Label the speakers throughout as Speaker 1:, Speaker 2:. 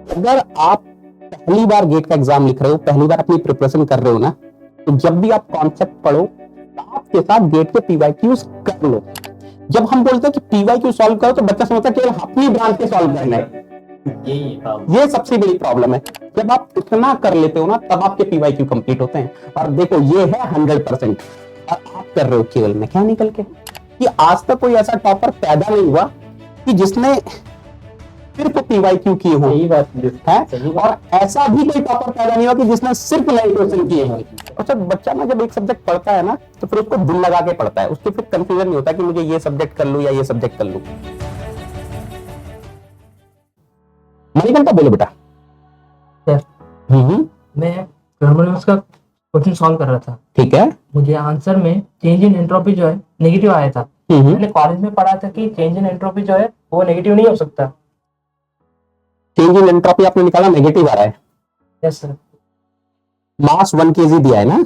Speaker 1: अगर आप पहली बार गेट का एग्जाम लिख रहे हो, पहली बार अपनी प्रिपरेशन कर रहे हो ना, तो जब भी आप कॉन्सेप्ट पढ़ो, साथ के साथ गेट के पीवाईक्यूज कर लो। जब हम बोलते हैं कि पीवाईक्यू सॉल्व करो, तो बच्चा समझता है केवल अपनी ब्रांच के सॉल्व करना है। ये सबसे बड़ी प्रॉब्लम है। जब आप इतना कर लेते हो ना, तब आपके पीवाईक्यू कंप्लीट होते हैं। और देखो, ये है 100%, और आप कर रहे हो केवल मैकेनिकल के। कि आज तक कोई ऐसा टॉपर पैदा नहीं हुआ कि जिसने सिर्फ पीवाईक्यू किए हो।
Speaker 2: सही बात
Speaker 1: है। और ऐसा भी कोई टॉपर पैदा नहीं हुआ कि जिसने सिर्फ नए क्वेश्चन किए हैं। और जब बच्चा ना जब एक सब्जेक्ट पढ़ता है ना, तो फिर उसको दिल लगा के पढ़ता है। उसके फिर कंफ्यूजन नहीं होता कि मुझे ये सब्जेक्ट कर लूं या ये सब्जेक्ट कर लूं। मणिकंठा बोलो बेटा।
Speaker 2: सर मैं थर्मोडायनामिक्स का क्वेश्चन सॉल्व कर रहा था।
Speaker 1: ठीक है।
Speaker 2: मुझे आंसर में चेंज इन एंट्रोपी जो है नेगेटिव आया था। मैंने कॉलेज में पढ़ा था कि चेंज इन एंट्रोपी जो है वो नेगेटिव नहीं हो सकता।
Speaker 1: चेंज इन एंट्रोपी आपने निकाला नेगेटिव आ रहा है।
Speaker 2: Yes sir.
Speaker 1: मास 1 kg दिया है ना,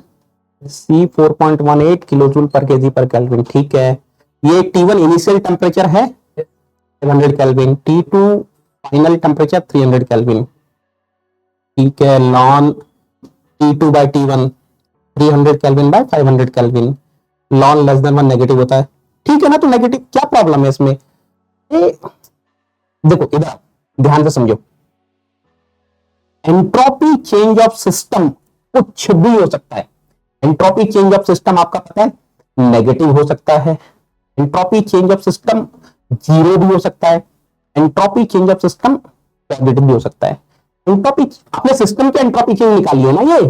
Speaker 1: C 4.18 किलोजूल पर केजी पर केल्विन। ठीक है। ये T1 इनिशियल टेम्परेचर है 500 kelvin, T2 final temperature 300 kelvin. ठीक है। Lawn T2 by T1 300 kelvin by 500 kelvin. Lawn less than 1 negative होता है। ठीक है ना। तो नेगेटिव क्या प्रॉब्लम है इसमें? देखो इधर ध्यान से समझो। एंट्रोपी चेंज ऑफ सिस्टम कुछ भी हो सकता है। एंट्रोपी चेंज ऑफ सिस्टम आपका पता है नेगेटिव हो सकता है। Entropy change of system zero भी हो सकता है। Entropy change of system positive भी हो सकता है। एंट्रोपी आपने सिस्टम के एंट्रोपी चेंज निकाली है ना, ये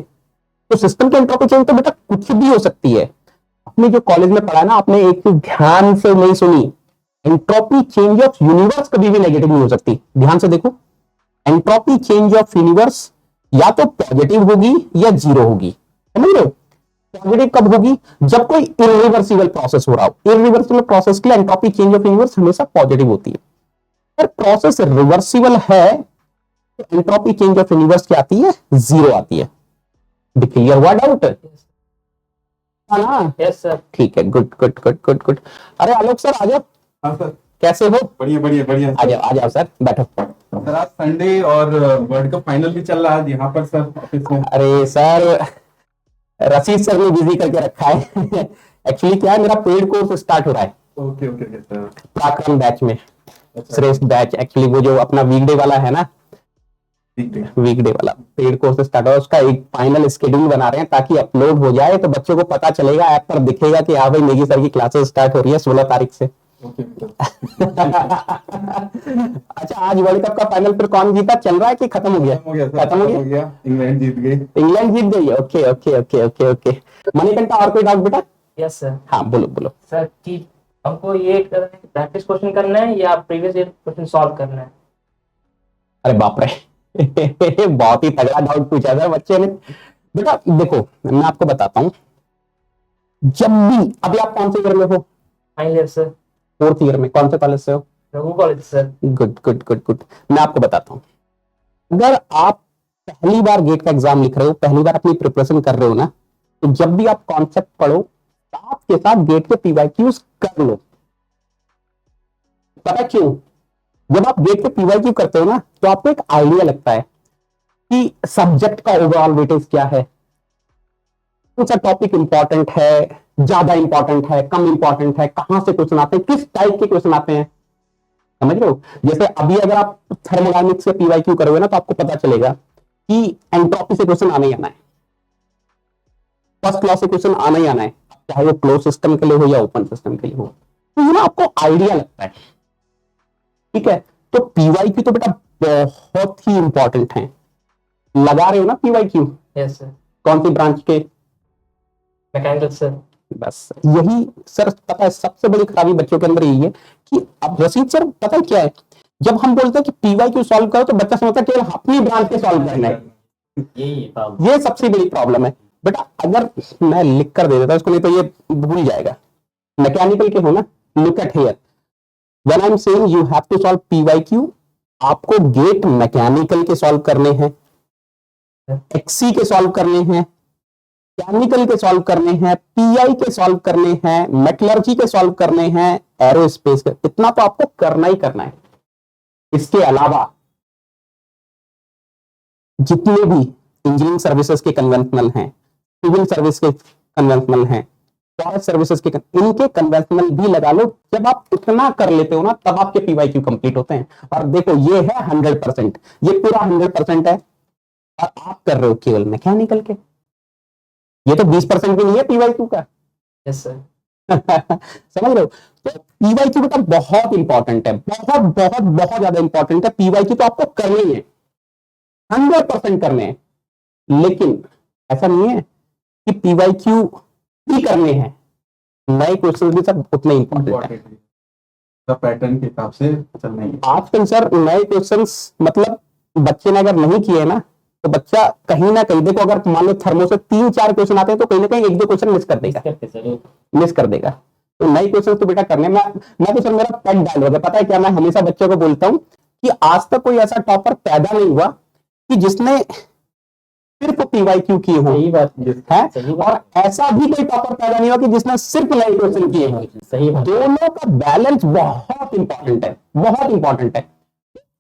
Speaker 1: तो सिस्टम के एंट्रोपी चेंज तो बेटा कुछ भी हो सकती है। आपने जो कॉलेज में पढ़ा ना, आपने एक चीज ध्यान से नहीं सुनी। एंट्रोपी चेंज ऑफ यूनिवर्स कभी भी नेगेटिव नहीं हो सकती। ध्यान से देखो, एंट्रोपी चेंज ऑफ यूनिवर्स या तो पॉजिटिव होगी या जीरो होगी। समझ रहे हो? पॉजिटिव कब होगी? जब कोई इरिवर्सिबल प्रोसेस हो रहा हो। इरिवर्सिबल प्रोसेस के लिए एंट्रोपी चेंज ऑफ यूनिवर्स हमेशा पॉजिटिव होती है। अगर प्रोसेस रिवर्सिबल है तो एंट्रोपी चेंज ऑफ यूनिवर्स क्या आती है? जीरो आती है। क्लियर हुआ डाउट? ना?
Speaker 2: Yes sir.
Speaker 1: ठीक है। Good good good good good. अरे आलोक सर आ जाओ।
Speaker 3: हाँ सर।
Speaker 1: कैसे हो?
Speaker 3: बढ़िया बढ़िया बढ़िया।
Speaker 1: आ जाओ सर, बैठो।
Speaker 3: सर आज संडे और वर्ल्ड कप फाइनल भी चल रहा है यहाँ पर सर ऑफिस में।
Speaker 1: अरे सर, रशीद सर ने बिजी करके रखा है। एक्चुअली क्या है, मेरा पेड कोर्स स्टार्ट हो रहा है।
Speaker 3: Okay okay okay sir.
Speaker 1: पराक्रम बैच में, श्रेष्ठ बैच। एक्चुअली वो जो अपना वीकडे वाला है ना, वीकडे वाला पेड कोर्स स्टार्ट हो, उसका एक फाइनल शेड्यूल बना रहे हैं ताकि अपलोड हो जाए तो बच्चों को पता चलेगा, ऐप पर दिखेगा कि हाँ भाई नेगी सर की क्लासेस स्टार्ट हो रही है 16 तारीख से। अच्छा, आज वर्ल्ड कप का फाइनल फिर कौन जीता? चल रहा है कि खत्म हो गया?
Speaker 3: खत्म हो गया। इंग्लैंड जीत गई।
Speaker 1: इंग्लैंड जीत गई। Okay okay okay okay okay. Manikantha और कोई डाउट बेटा?
Speaker 2: Yes sir.
Speaker 1: हाँ बोलो बोलो।
Speaker 2: सर कि हमको ये प्रैक्टिस क्वेश्चन करना है या प्रीवियस ईयर क्वेश्चन सॉल्व करना है?
Speaker 1: अरे बाप रे। बहुत ही तगड़ा डाउट पूछा सर बच्चे ने। बेटा देखो, मैं आपको बताता हूं। जब भी अभी आप कौन से ईयर में हो?
Speaker 2: Final year sir.
Speaker 1: 4th year में। कौन से कॉलेज से हो?
Speaker 2: Raghu college sir.
Speaker 1: Good good good good. मैं आपको बताता हूं, अगर आप पहली बार गेट का एग्जाम लिख रहे हो, पहली बार अपनी प्रिपरेशन कर रहे हो ना, तो जब भी आप कॉन्सेप्ट पढ़ो, साथ के साथ गेट के पीवाईक्यूज कर लो। पता क्यों? जब आप गेट के पीवाईक्यू करते हो ना, तो आपको एक आइडिया लगता है कि सब्जेक्ट का ओवरऑल वेटेज क्या है, कौन सा टॉपिक इंपॉर्टेंट है, ज्यादा इंपॉर्टेंट है, कम इंपॉर्टेंट है, कहां से क्वेश्चन आते हैं, किस टाइप के क्वेश्चन आते हैं। समझ रहे हो? जैसे अभी अगर आप थर्मोडायनामिक्स से पीवाईक्यू करोगे ना, तो आपको पता चलेगा कि एंट्रोपी से क्वेश्चन आना ही आना है, फर्स्ट लॉ से क्वेश्चन आना ही आना है, चाहे वो क्लोज सिस्टम के लिए हो या ओपन सिस्टम के लिए हो। तो ये ना आपको आइडिया लगता है। ठीक है। तो पीवाईक्यू तो बेटा बहुत ही इंपॉर्टेंट है। लगा रहे हो ना पीवाईक्यू?
Speaker 2: Yes sir.
Speaker 1: कौन सी ब्रांच के?
Speaker 2: Mechanical sir.
Speaker 1: बस यही सर, पता है सबसे बड़ी खराबी बच्चों के अंदर यही है कि अब रशीद सर पता है क्या है, जब हम बोलते हैं कि पीवाईक्यू सॉल्व करो, तो बच्चा समझता है केवल अपनी ब्रांच के सॉल्व करना है। ये सबसे बड़ी प्रॉब्लम है। बेटा अगर मैं लिख कर दे देता इसको, नहीं तो ये भूल जाएगा। मैकेनिकल के हो ना, look at here, when I am saying you have to solve PYQ, आपको गेट मैकेनिकल के सॉल्व करने हैं, एक्सी के सॉल्व करने हैं, केमिकल के सॉल्व करने हैं, पीआई के सॉल्व करने हैं, मेटलर्जी के सॉल्व करने हैं, एरोस्पेस के। इतना तो आपको करना ही करना है। इसके अलावा जितने भी इंजीनियरिंग सर्विसेज के कन्वेंशनल हैं, सिविल सर्विस के कन्वेंशनल हैं, फॉरेस्ट सर्विसेज के इनके कन्वेंशनल भी लगा लो। जब आप इतना कर लेते हो ना तब आपके पीवाईक्यू कंप्लीट होते हैं। और देखो ये है 100%, ये पूरा 100% है और आप कर रहे हो केवल मैकेनिकल के। ये तो 20% भी नहीं है पीवाईक्यू का।
Speaker 2: Yes sir.
Speaker 1: समझ रहे हो? तो पीवाईक्यू बेटा बहुत इंपॉर्टेंट है, बहुत बहुत बहुत ज्यादा इंपॉर्टेंट है। पीवाईक्यू तो आपको करने ही है, 100% करने हैं। लेकिन ऐसा नहीं है कि पीवाईक्यू ही करने हैं, नए क्वेश्चन भी सब उतने इंपॉर्टेंट है।
Speaker 3: सब पैटर्न के हिसाब से चलना है।
Speaker 1: आजकल सर नए क्वेश्चंस मतलब बच्चे ने अगर नहीं किए ना तो बच्चा कहीं ना कहीं, देखो अगर मान लो थर्मो से 3-4 क्वेश्चन आते हैं तो कहीं ना कहीं 1-2 क्वेश्चन मिस कर देगा, मिस कर देगा। तो नए क्वेश्चन तो बेटा करने में मैं तो सर मेरा पेट डायलॉग है, पता है क्या, मैं हमेशा बच्चों को बोलता हूँ कि आज तक कोई ऐसा टॉपर पैदा नहीं हुआ कि जिसने सिर्फ पीवाईक्यू किए हों।
Speaker 2: सही बात
Speaker 1: है, और ऐसा भी कोई टॉपर पैदा नहीं हुआ कि जिसने सिर्फ नए क्वेश्चन किए हों।
Speaker 2: सही बात।
Speaker 1: दोनों का बैलेंस बहुत इंपॉर्टेंट है, बहुत इंपॉर्टेंट है।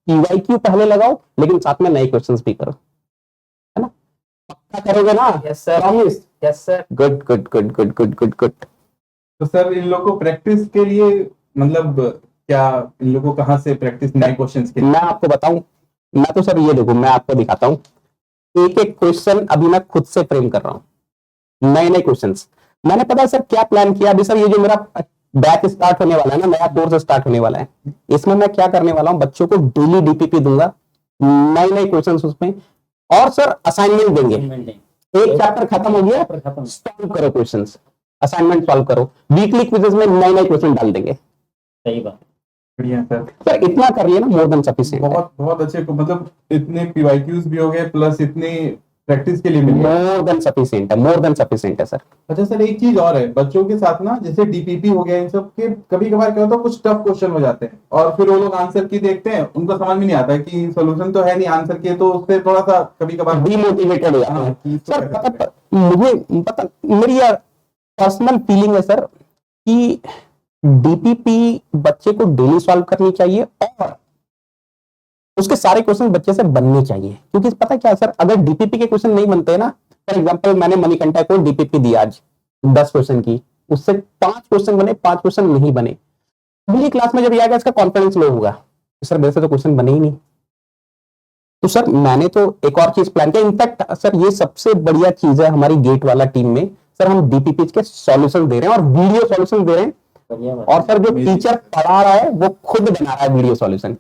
Speaker 1: पीवाईक्यू पहले लगाओ लेकिन साथ में नए क्वेश्चंस भी करो, है ना? पक्का करोगे ना?
Speaker 2: Yes sir.
Speaker 1: Promise?
Speaker 2: Yes sir.
Speaker 1: Good good good good good good good.
Speaker 3: तो सर इन लोगों को प्रैक्टिस के लिए मतलब क्या, इन लोगों को कहाँ से प्रैक्टिस नए क्वेश्चंस के लिए?
Speaker 1: मैं आपको बताऊं, मैं तो सर ये देखो मैं आपको दिखाता हूं, एक एक क्वेश्चन अभी मैं खुद से फ्रेम कर रहा हूं, नए नए क्वेश्चंस। मैंने पता है सर क्या प्लान किया अभी सर, ये जो मेरा बैच स्टार्ट होने वाला है ना, नया कोर्स स्टार्ट होने वाला है, इसमें मैं क्या करने वाला हूं, बच्चों को डेली डीपीपी दूंगा, नए नए क्वेश्चन उसमें, और सर असाइनमेंट देंगे। एक चैप्टर खत्म हो गया, सॉल्व करो क्वेश्चंस, असाइनमेंट सॉल्व करो, वीकली क्विजेस में नए नए क्वेश्चन डाल देंगे।
Speaker 2: सही बात।
Speaker 3: बढ़िया सर।
Speaker 1: सर इतना कर लिए ना मोर देन सफिशिएंट,
Speaker 3: बहुत बहुत अच्छे, मतलब इतने पीवाईक्यूज भी हो गए प्लस इतने प्रैक्टिस के लिए मिल गए।
Speaker 1: मोर देन सफिशिएंट है, मोर देन सफिशिएंट है सर।
Speaker 3: अच्छा सर एक चीज और है, बच्चों के साथ ना जैसे डीपीपी हो गया इन सब के कभी कभार क्या होता है, कुछ टफ क्वेश्चन हो जाते हैं और फिर वो लोग आंसर की देखते हैं, उनको समझ में नहीं आता कि सोल्यूशन तो है नहीं आंसर के, तो उससे थोड़ा सा कभी कभार
Speaker 1: डीमोटिवेटेड हो जाते हैं।
Speaker 3: कि इसको
Speaker 1: सर
Speaker 3: कैसे करें?
Speaker 1: मुझे पता, मेरी यार पर्सनल फीलिंग है सर कि डीपीपी बच्चे को डेली सॉल्व करनी चाहिए और उसके सारे क्वेश्चन बच्चे से बनने चाहिए। क्योंकि पता क्या है सर, अगर डीपीपी के क्वेश्चन नहीं बनते ना, फॉर एग्जांपल मैंने मणिकंठा को डीपीपी दिया आज 10 क्वेश्चन की, उससे 5 क्वेश्चन बने, 5 क्वेश्चन नहीं बने, अगली क्लास में जब आएगा इसका कॉन्फिडेंस लो होगा, सर मेरे से तो क्वेश्चन बने ही नहीं। तो सर मैंने तो एक और चीज प्लान किया, इनफैक्ट सर ये सबसे बढ़िया चीज है हमारी गेट वाला टीम में, सर हम डीपीपी के सॉल्यूशन दे रहे हैं और वीडियो सॉल्यूशन दे रहे हैं, और सर जो टीचर पढ़ा रहा है वो खुद बना रहा है वीडियो सॉल्यूशन।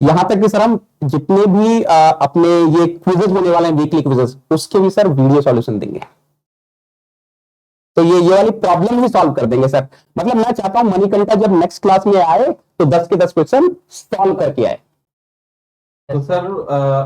Speaker 1: यहां तक कि सर हम जितने भी अपने ये क्विजेज होने वाले हैं, वीकली क्विजेज, उसके भी सर वीडियो सॉल्यूशन देंगे। तो ये वाली प्रॉब्लम ही सॉल्व कर देंगे सर। मतलब मैं चाहता हूं मणिकंठा जब नेक्स्ट क्लास में आए तो 10 के 10 क्वेश्चन सॉल्व करके आए।
Speaker 3: तो सर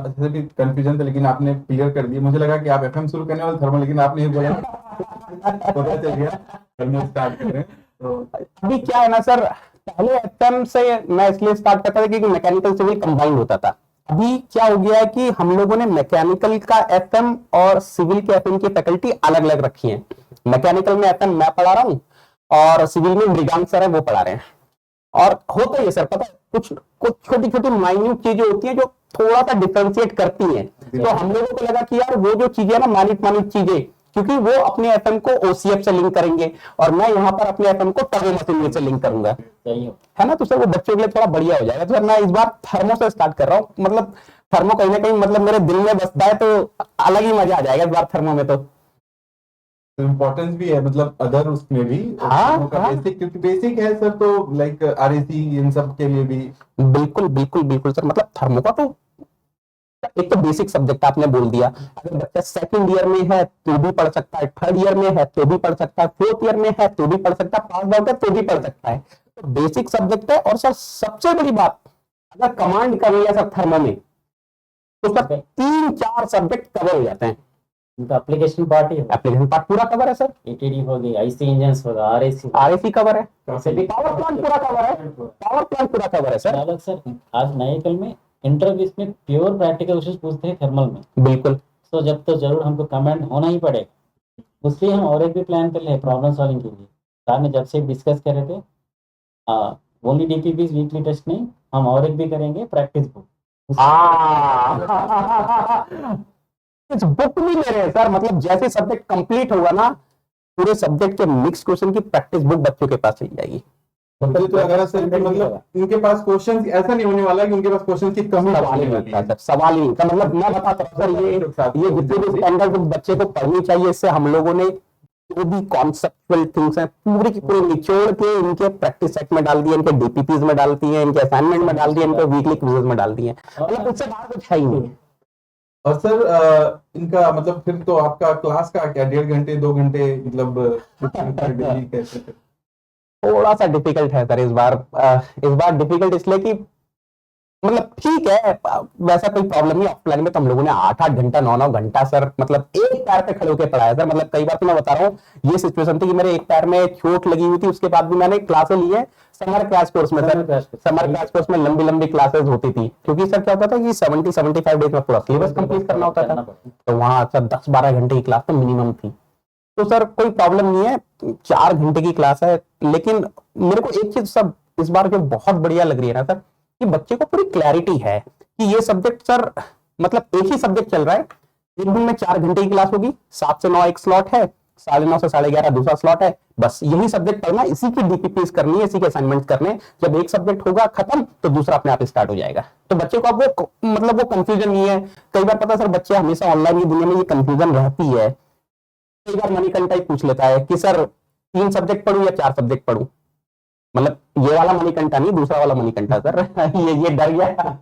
Speaker 3: जैसे भी कंफ्यूजन था लेकिन आपने क्लियर कर दिया, मुझे लगा कि आप एफएम शुरू करने वाले थर्मल, लेकिन आपने ये बोला पता चल गया थर्मल स्टार्ट कर रहे हैं। तो
Speaker 1: अभी क्या है ना सर, पहले एफएम से मैं इसलिए स्टार्ट करता था क्योंकि मैकेनिकल सिविल कंबाइंड होता था। अभी क्या हो गया है कि हम लोगों ने मैकेनिकल का एफएम और सिविल के एफएम की फैकल्टी अलग अलग रखी है। मैकेनिकल में एफएम मैं पढ़ा रहा हूँ और सिविल में मृगांक सर है वो पढ़ा रहे हैं। और होता ही सर, पता है कुछ कुछ छोटी छोटी माइन्यूट चीजें होती हैं जो थोड़ा सा डिफरेंशिएट करती हैं। तो हम लोगों को लगा कि यार वो जो चीजें ना माइन्यूट चीजें, क्योंकि वो अपने एफएम को ओसीएफ से लिंक करेंगे और मैं यहाँ पर अपने एफएम को टर्बो मशीनरी से लिंक करूंगा, है ना? तो सर वो बच्चों के लिए थोड़ा बढ़िया हो जाएगा। तो सर मैं इस बार थर्मो से स्टार्ट कर रहा हूँ, मतलब थर्मो कहीं ना कहीं मतलब मेरे दिल में बसता है, तो अलग ही मजा आ जाएगा इस बार थर्मो में। तो
Speaker 3: इम्पोर्टेंस भी है, मतलब अदर उसमें भी बेसिक, क्योंकि बेसिक है सर, तो लाइक आरएसी इन सब के लिए भी
Speaker 1: बिल्कुल बिल्कुल बिल्कुल सर। मतलब थर्मो का तो एक तो बेसिक सब्जेक्ट आपने बोल दिया, अगर बच्चा सेकंड ईयर में है तो भी पढ़ सकता है, थर्ड ईयर में है तो भी पढ़ सकता है, फोर्थ ईयर में है तो भी पढ़ सकता है, पास आउट है तो भी पढ़ सकता है। तो बेसिक सब्जेक्ट है। और सर सबसे बड़ी बात, अगर कमांड कर लिया सर थर्मो में तो सर 3-4 सब्जेक्ट कवर हो जाते हैं।
Speaker 2: उनका एप्लीकेशन पार्ट ही है,
Speaker 1: एप्लीकेशन पार्ट पूरा कवर है सर,
Speaker 2: एटीडी हो गई, आईसी इंजन्स होगा, आरएसी
Speaker 1: कवर है, पावर प्लांट पूरा कवर है, पावर प्लांट पूरा कवर है सर।
Speaker 2: सर आज नए कल में इंटरव्यूज में प्योर प्रैक्टिकल क्वेश्चन पूछते हैं थर्मल में,
Speaker 1: बिल्कुल।
Speaker 2: तो जब तो जरूर हमको कमेंट होना ही पड़ेगा। उसलिए हम और एक भी प्लान कर ले प्रॉब्लम सॉल्विंग के लिए। सर ने जब से डिस्कस कर रहे थे ओनली डीपीपी वीकली टेस्ट नहीं, हम और एक भी करेंगे प्रैक्टिस बुक,
Speaker 1: इस बुक नहीं ले रहे हैं सर, मतलब जैसे सब्जेक्ट कंप्लीट होगा ना, पूरे सब्जेक्ट के मिक्स क्वेश्चन की प्रैक्टिस बुक बच्चों के पास चली जाएगी।
Speaker 3: मुझे तो लग रहा है सर कि मतलब इनके पास क्वेश्चन ऐसा नहीं होने वाला कि उनके पास क्वेश्चन की कमी
Speaker 1: सवाल ही
Speaker 3: होने
Speaker 1: नहीं
Speaker 3: वाली
Speaker 1: उठता
Speaker 3: है।
Speaker 1: सर, सवाल ही नहीं उठता। मतलब मैं बताता हूँ सर, ये जितनी भी स्टैंडर्ड बुक बच्चे को पढ़नी चाहिए, इससे हम लोगों ने जो भी कॉन्सेप्चुअल थिंग्स हैं पूरी की पूरी निचोड़ के इनके प्रैक्टिस सेट में डाल दिए, इनके डीपीपीज में डालती है, इनके असाइनमेंट में डाल दिए, इनके वीकली क्विजेज में डाल दिए। मतलब इससे बाहर कुछ है ही नहीं।
Speaker 3: और सर इनका मतलब फिर तो आपका क्लास का क्या 1.5 घंटे 2 घंटे मतलब डेली कैसे?
Speaker 1: थोड़ा सा डिफिकल्ट है सर इस बार डिफिकल्ट इसलिए कि मतलब ठीक है, वैसा कोई प्रॉब्लम नहीं। ऑफलाइन में तो हम लोगों ने 8-8 घंटा 9-9 घंटा सर मतलब एक पैर पे खड़े होकर पढ़ाया सर। मतलब कई बार तो मैं बता रहा हूँ, ये सिचुएशन थी कि मेरे एक पैर में चोट लगी हुई थी, उसके बाद भी मैंने क्लासेस ली है समर क्रैश कोर्स में सर। समर क्रैश कोर्स में लंबी लंबी क्लासेस होती थी, क्योंकि सर क्या होता था कि 70-75 डेज में पूरा सिलेबस कंप्लीट करना होता था। तो वहां सर 10-12 घंटे की क्लास तो मिनिमम थी। तो सर कोई प्रॉब्लम नहीं है, 4 घंटे की क्लास है। लेकिन मेरे को एक चीज सब इस बार जो बहुत बढ़िया लग रही है ना सर, कि बच्चे को पूरी क्लैरिटी है कि ये सब्जेक्ट सर मतलब एक ही सब्जेक्ट चल रहा है। एक दिन में 4 घंटे की क्लास होगी, 7 से 9 एक स्लॉट है, 9:30 से 11:30 दूसरा स्लॉट है। बस यही सब्जेक्ट पढ़ना, इसी की डीपीपीज करनी है, इसी के असाइनमेंट करने। जब एक सब्जेक्ट होगा खत्म तो दूसरा अपने आप स्टार्ट हो जाएगा। तो बच्चे को अब वो मतलब वो कंफ्यूजन नहीं है। कई बार पता है सर, बच्चे हमेशा ऑनलाइन की दुनिया में ये कंफ्यूजन रहती है। कई बार मणिकंठा ही पूछ लेता है कि सर 3 सब्जेक्ट पढ़ूं या 4 सब्जेक्ट पढ़ूं। मतलब ये वाला मणिकंठा नहीं, दूसरा वाला मणिकंठा सर। ये डर गया।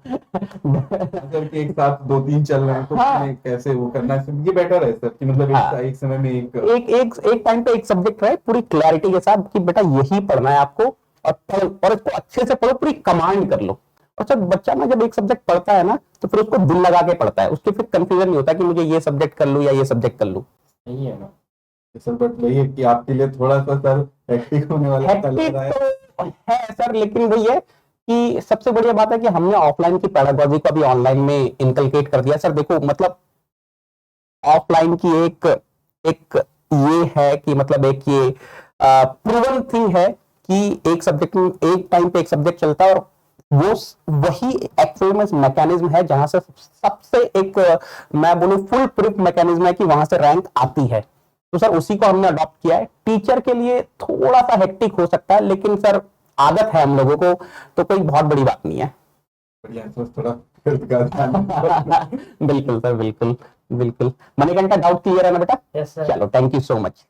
Speaker 3: सर कि एक साथ 2-3 चल रहे हैं तो
Speaker 1: हाँ।
Speaker 3: उसमें कैसे वो करना है, ये बेटर है सर कि मतलब
Speaker 1: हाँ।
Speaker 3: एक समय में एक
Speaker 1: एक टाइम पे एक सब्जेक्ट रहे पूरी क्लैरिटी के साथ कि बेटा यही पढ़ना है आपको, और पढ़ो और इसको अच्छे से पढ़ो, पूरी कमांड कर लो। और सर बच्चा ना जब एक सब्जेक्ट पढ़ता है ना, तो फिर उसको दिल लगा के पढ़ता है, उसके फिर कंफ्यूजन नहीं होता कि मुझे ये सब्जेक्ट कर लूं या ये सब्जेक्ट कर लूं।
Speaker 2: सही है ना।
Speaker 3: सर। बट वही है कि आपके लिए थोड़ा सा सर हेक्टिक होने वाला ऐसा लग
Speaker 1: हेक्टिक
Speaker 3: रहा है।
Speaker 1: तो है सर, लेकिन वही है कि सबसे बढ़िया बात है कि हमने ऑफलाइन की पेडागोजी को अभी ऑनलाइन में इनकलकेट कर दिया। सर देखो मतलब ऑफलाइन की एक एक ये है कि मतलब एक ये प्रूवन थिंग है कि एक सब्जेक्ट एक टाइम पे एक सब्जेक्ट चलता है, और वो वही एक्चुअल में मैकेनिज्म है जहां से सबसे एक मैं बोलूं फुल प्रूफ मैकेनिज्म है कि वहां से रैंक आती है। तो सर उसी को हमने अडॉप्ट किया है। टीचर के लिए थोड़ा सा हेक्टिक हो सकता है, लेकिन सर आदत है हम लोगों को, तो कोई बहुत बड़ी बात नहीं है।
Speaker 3: बढ़िया है, सर थोड़ा हेल्थ का ध्यान
Speaker 1: बिल्कुल सर, बिल्कुल बिल्कुल। मणिकंठा डाउट क्लियर है ना बेटा?
Speaker 2: Yes sir.
Speaker 1: चलो, थैंक यू सो मच।